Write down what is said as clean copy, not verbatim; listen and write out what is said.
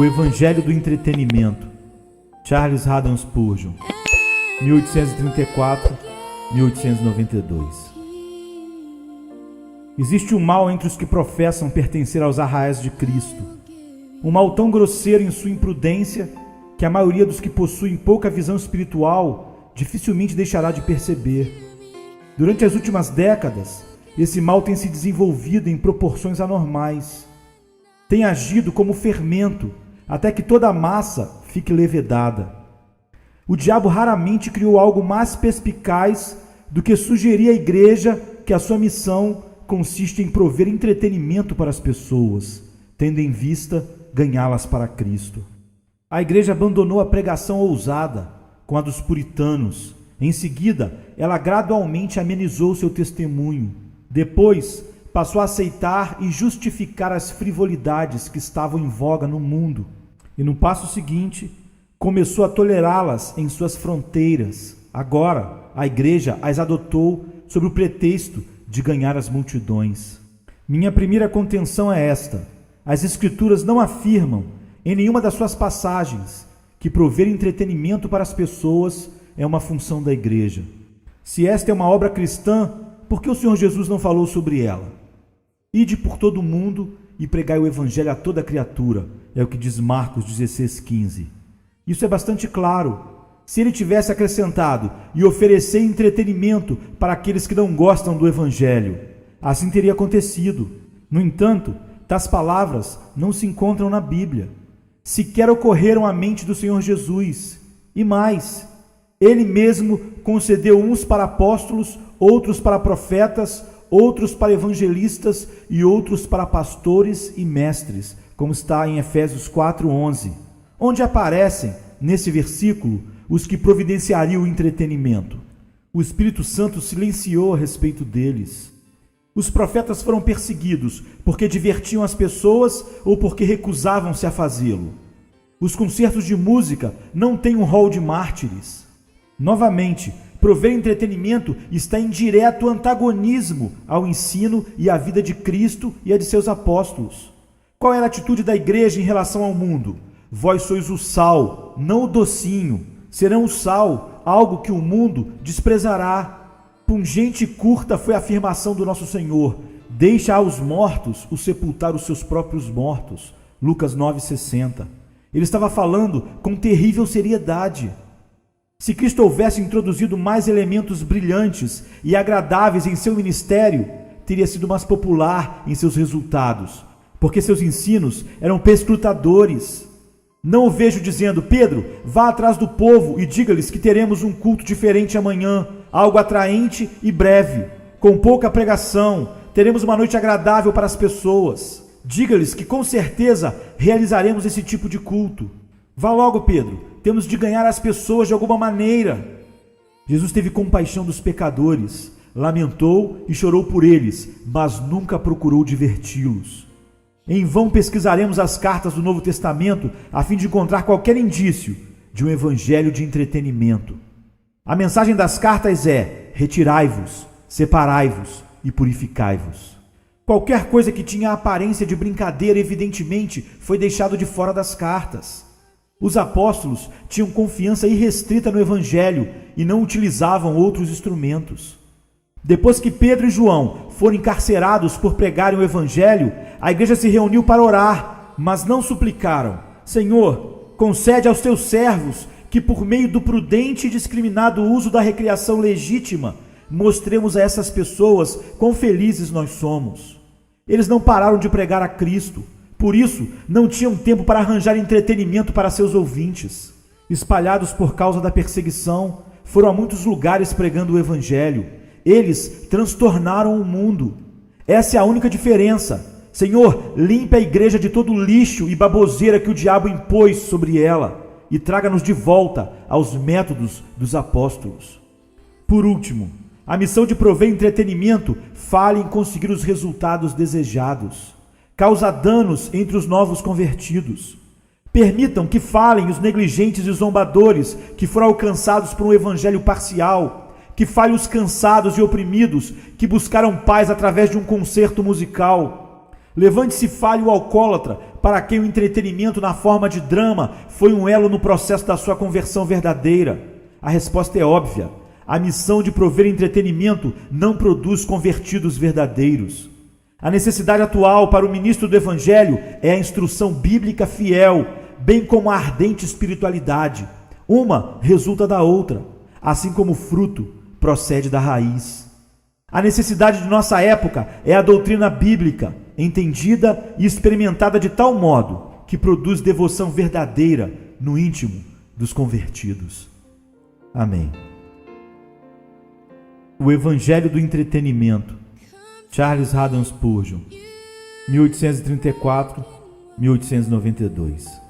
O Evangelho do Entretenimento, Charles Haddon Spurgeon, 1834-1892. Existe um mal entre os que professam pertencer aos arraiais de Cristo, um mal tão grosseiro em sua imprudência que a maioria dos que possuem pouca visão espiritual dificilmente deixará de perceber. Durante as últimas décadas, esse mal tem se desenvolvido em proporções anormais. Tem agido como fermento, até que toda a massa fique levedada. O diabo raramente criou algo mais perspicaz do que sugerir à igreja que a sua missão consiste em prover entretenimento para as pessoas, tendo em vista ganhá-las para Cristo. A igreja abandonou a pregação ousada, com a dos puritanos. Em seguida, ela gradualmente amenizou seu testemunho. Depois, passou a aceitar e justificar as frivolidades que estavam em voga no mundo. E no passo seguinte, começou a tolerá-las em suas fronteiras. Agora, a igreja as adotou sob o pretexto de ganhar as multidões. Minha primeira contenção é esta: as Escrituras não afirmam, em nenhuma das suas passagens, que prover entretenimento para as pessoas é uma função da igreja. Se esta é uma obra cristã, por que o Senhor Jesus não falou sobre ela? Ide por todo o mundo e pregai o Evangelho a toda criatura, é o que diz Marcos 16,15. Isso é bastante claro. Se ele tivesse acrescentado e oferecer entretenimento para aqueles que não gostam do Evangelho, assim teria acontecido. No entanto, tais palavras não se encontram na Bíblia. Sequer ocorreram à mente do Senhor Jesus. E mais, ele mesmo concedeu uns para apóstolos, outros para profetas, outros para evangelistas e outros para pastores e mestres, como está em Efésios 4:11, onde aparecem, nesse versículo, os que providenciariam o entretenimento. O Espírito Santo silenciou a respeito deles. Os profetas foram perseguidos porque divertiam as pessoas ou porque recusavam-se a fazê-lo. Os concertos de música não têm um rol de mártires. Novamente, prover entretenimento está em direto antagonismo ao ensino e à vida de Cristo e a de seus apóstolos. Qual era a atitude da igreja em relação ao mundo? Vós sois o sal, não o docinho. Serão o sal, algo que o mundo desprezará. Pungente e curta foi a afirmação do nosso Senhor: deixa aos mortos o sepultar os seus próprios mortos. Lucas 9,60. Ele estava falando com terrível seriedade. Se Cristo houvesse introduzido mais elementos brilhantes e agradáveis em seu ministério, teria sido mais popular em seus resultados, porque seus ensinos eram perscrutadores. Não o vejo dizendo: Pedro, vá atrás do povo e diga-lhes que teremos um culto diferente amanhã, algo atraente e breve, com pouca pregação, teremos uma noite agradável para as pessoas. Diga-lhes que com certeza realizaremos esse tipo de culto. Vá logo, Pedro, temos de ganhar as pessoas de alguma maneira. Jesus teve compaixão dos pecadores, lamentou e chorou por eles, mas nunca procurou diverti-los. Em vão pesquisaremos as cartas do Novo Testamento a fim de encontrar qualquer indício de um evangelho de entretenimento. A mensagem das cartas é: retirai-vos, separai-vos e purificai-vos. Qualquer coisa que tinha a aparência de brincadeira, evidentemente, foi deixado de fora das cartas. Os apóstolos tinham confiança irrestrita no evangelho e não utilizavam outros instrumentos. Depois que Pedro e João foram encarcerados por pregarem o evangelho, a igreja se reuniu para orar, mas não suplicaram: Senhor, concede aos teus servos que, por meio do prudente e discriminado uso da recreação legítima, mostremos a essas pessoas quão felizes nós somos. Eles não pararam de pregar a Cristo, por isso não tinham tempo para arranjar entretenimento para seus ouvintes. Espalhados por causa da perseguição, foram a muitos lugares pregando o evangelho. Eles transtornaram o mundo. Essa é a única diferença. Senhor, limpe a igreja de todo o lixo e baboseira que o diabo impôs sobre ela e traga-nos de volta aos métodos dos apóstolos. Por último, a missão de prover entretenimento falha em conseguir os resultados desejados. Causa danos entre os novos convertidos. Permitam que falem os negligentes e zombadores que foram alcançados por um evangelho parcial, que falem os cansados e oprimidos que buscaram paz através de um concerto musical. Levante-se e fale o alcoólatra para quem o entretenimento na forma de drama foi um elo no processo da sua conversão verdadeira? A resposta é óbvia. A missão de prover entretenimento não produz convertidos verdadeiros. A necessidade atual para o ministro do Evangelho é a instrução bíblica fiel, bem como a ardente espiritualidade. Uma resulta da outra, assim como o fruto procede da raiz. A necessidade de nossa época é a doutrina bíblica, entendida e experimentada de tal modo que produz devoção verdadeira no íntimo dos convertidos. Amém. O Evangelho do Entretenimento, Charles Haddon Spurgeon, 1834-1892.